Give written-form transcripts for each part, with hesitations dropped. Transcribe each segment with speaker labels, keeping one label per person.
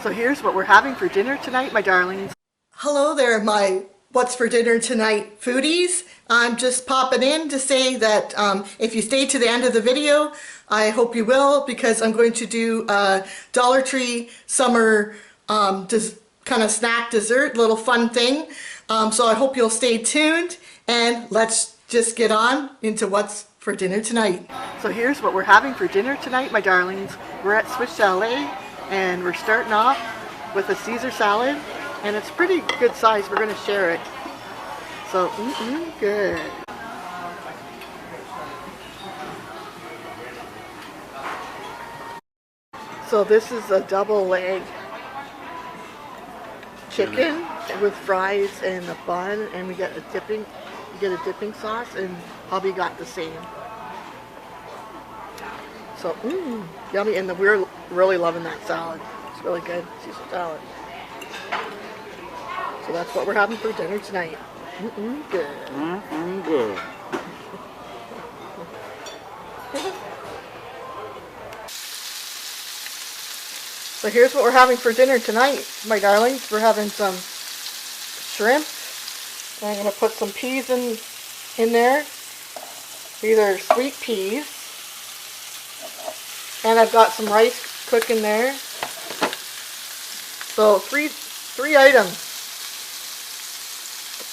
Speaker 1: So here's what we're having for dinner tonight, my darlings.
Speaker 2: Hello there, my What's for Dinner Tonight foodies. I'm just popping in to say that if you stay to the end of the video, I hope you will, because I'm going to do a Dollar Tree summer kind of snack dessert, little fun thing. So I hope you'll stay tuned, and let's just get on into what's for dinner tonight.
Speaker 1: So here's what we're having for dinner tonight, my darlings. We're at Swiss Chalet, and we're starting off with a Caesar salad, and it's pretty good size. We're going to share it. So, good. So this is a double leg chicken with fries and a bun, and we get a dipping. You get a dipping sauce, and hubby got the same. So, yummy, and we're really loving that salad. It's really good, Caesar salad. So that's what we're having for dinner tonight. Good.
Speaker 3: Good.
Speaker 1: So here's what we're having for dinner tonight, my darlings. We're having some shrimp. I'm going to put some peas in there. These are sweet peas. And I've got some rice cooking there. So three items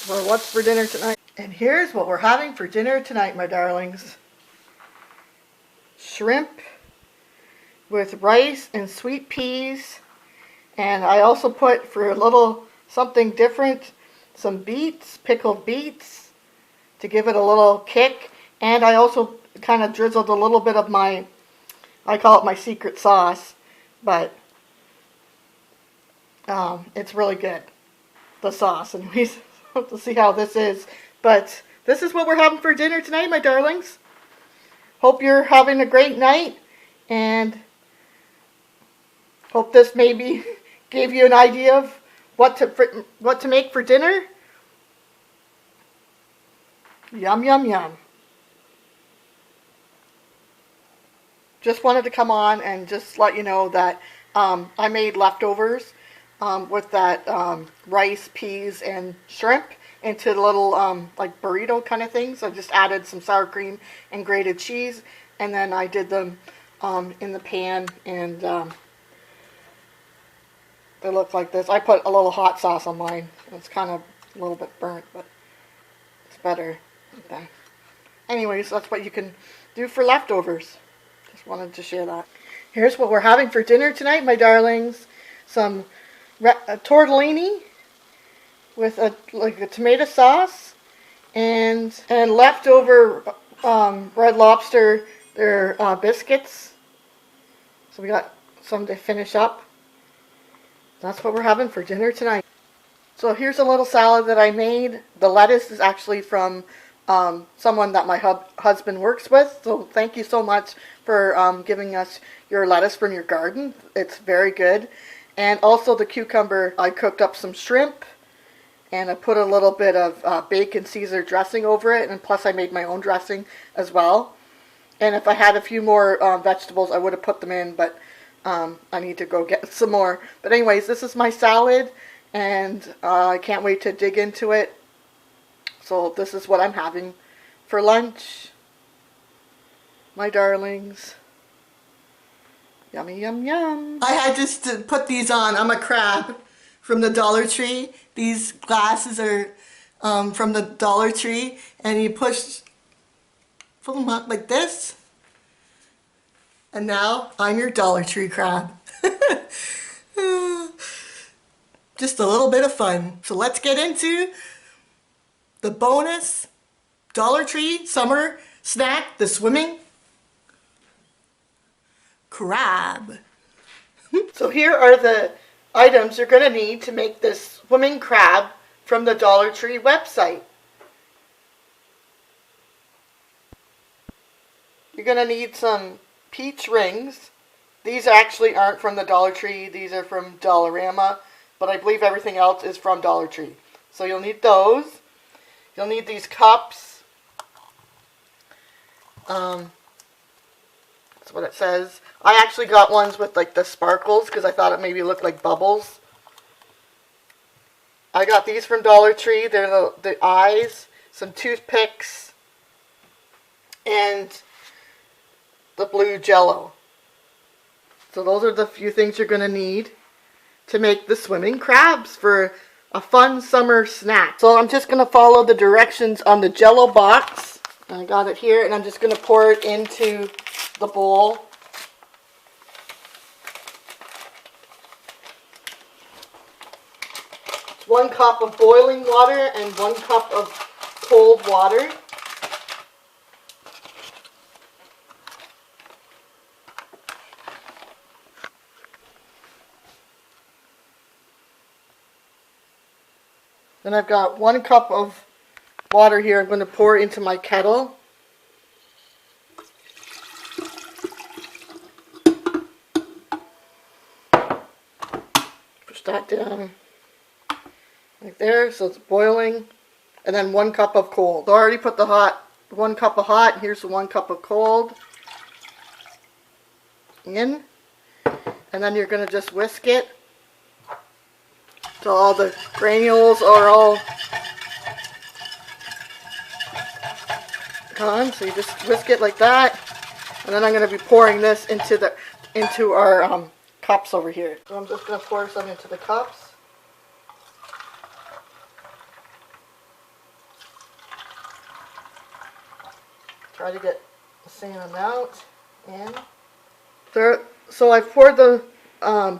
Speaker 1: for what's for dinner tonight. And here's what we're having for dinner tonight, my darlings. Shrimp with rice and sweet peas. And I also put, for a little something different, some beets, pickled beets, to give it a little kick. And I also kind of drizzled a little bit of my, I call it my secret sauce, but it's really good, the sauce, and we have to see how this is. But this is what we're having for dinner tonight, my darlings. Hope you're having a great night, and hope this maybe gave you an idea of what to make for dinner. Yum, yum, yum. Just wanted to come on and just let you know that I made leftovers with that rice, peas, and shrimp into little like burrito kind of things. I just added some sour cream and grated cheese, and then I did them in the pan, and they look like this. I put a little hot sauce on mine. It's kind of a little bit burnt, but it's better. Okay. Anyways, that's what you can do for leftovers. Just wanted to share that. Here's what we're having for dinner tonight, my darlings. Some tortellini with a tomato sauce, and leftover Red Lobster, their biscuits. So we got some to finish up. That's what we're having for dinner tonight. So here's a little salad that I made. The lettuce is actually from someone that my husband works with. So thank you so much for giving us your lettuce from your garden. It's very good. And also the cucumber, I cooked up some shrimp, and I put a little bit of bacon Caesar dressing over it, and plus I made my own dressing as well. And if I had a few more vegetables, I would have put them in, but I need to go get some more. But anyways, this is my salad, and I can't wait to dig into it. So this is what I'm having for lunch, my darlings. Yummy, yum, yum.
Speaker 2: I had just to put these on. I'm a crab from the Dollar Tree. These glasses are from the Dollar Tree, and you pull them up like this. And now I'm your Dollar Tree crab. Just a little bit of fun. So let's get into the bonus Dollar Tree summer snack, the swimming crab.
Speaker 1: So here are the items you're going to need to make this swimming crab from the Dollar Tree website. You're going to need some peach rings. These actually aren't from the Dollar Tree. These are from Dollarama, but I believe everything else is from Dollar Tree. So you'll need those. You'll need these cups. That's what it says. I actually got ones with like the sparkles because I thought it maybe looked like bubbles. I got these from Dollar Tree. They're the eyes, some toothpicks, and the blue Jello. So those are the few things you're going to need to make the swimming crabs for a fun summer snack. So I'm just going to follow the directions on the Jello box. I got it here, and I'm just going to pour it into the bowl. It's 1 cup of boiling water and 1 cup of cold water. Then I've got 1 cup of water here I'm going to pour into my kettle. Push that down like there, so it's boiling. And then 1 cup of cold. So I already put the 1 cup of hot. Here's the 1 cup of cold in. And then you're going to just whisk it till all the granules are all gone. So you just whisk it like that, and then I'm going to be pouring this into our cups over here. So I'm just going to pour some into the cups. Try to get the same amount in. So I've poured the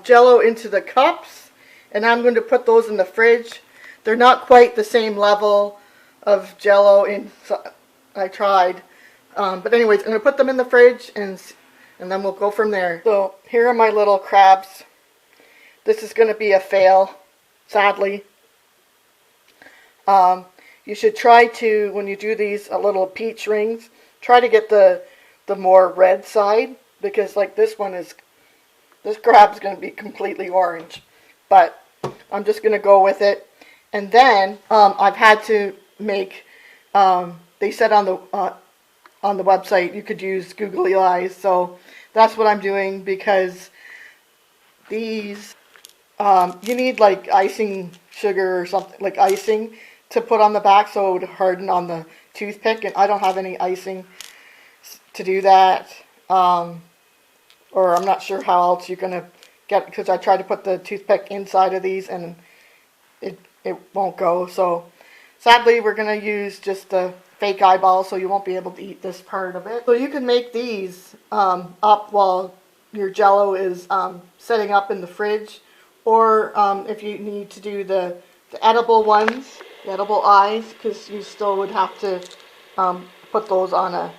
Speaker 1: Jello into the cups. And I'm going to put those in the fridge. They're not quite the same level of Jello I tried. But anyways, I'm going to put them in the fridge and then we'll go from there. So here are my little crabs. This is going to be a fail, sadly. You should try to, when you do these little peach rings, try to get the more red side. Because like this crab's going to be completely orange. But I'm just going to go with it. And then I've had to make, they said on the website you could use googly eyes. So that's what I'm doing, because these, you need like icing sugar or something, like icing to put on the back so it would harden on the toothpick. And I don't have any icing to do that. Or I'm not sure how else you're going to get, because I tried to put the toothpick inside of these and it won't go. So sadly we're going to use just the fake eyeball, so you won't be able to eat this part of it. So you can make these up while your Jello is setting up in the fridge, or if you need to do the edible ones, the edible eyes, because you still would have to put those on a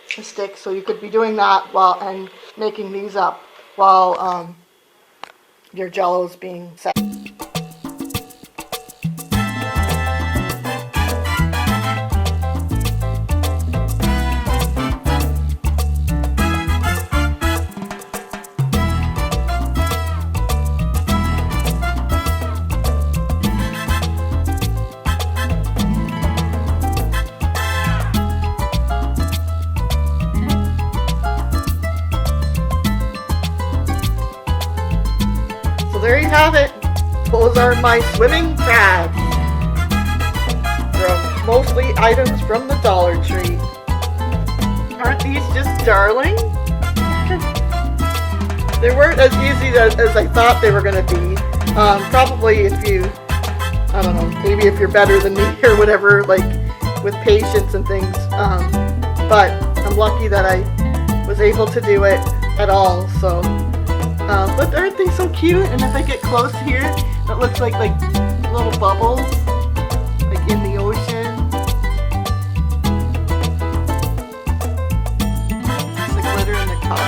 Speaker 1: stick. So you could be doing that and making these up while your Jello is being set. There you have it. Those are my swimming crabs. From mostly items from the Dollar Tree. Aren't these just darling? They weren't as easy as I thought they were going to be. Probably if you, I don't know, maybe if you're better than me or whatever, like with patience and things. But I'm lucky that I was able to do it at all. So. But aren't they so cute? And if I get close here, it looks like little bubbles, like in the ocean. It's the glitter in the cup.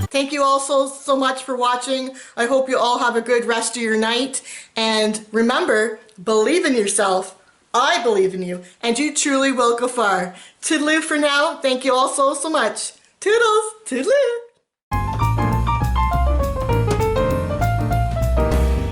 Speaker 2: Thank you all so much for watching. I hope you all have a good rest of your night. And remember, believe in yourself. I believe in you, and you truly will go far. Toodaloo for now. Thank you all so much. Toodles. Toodaloo.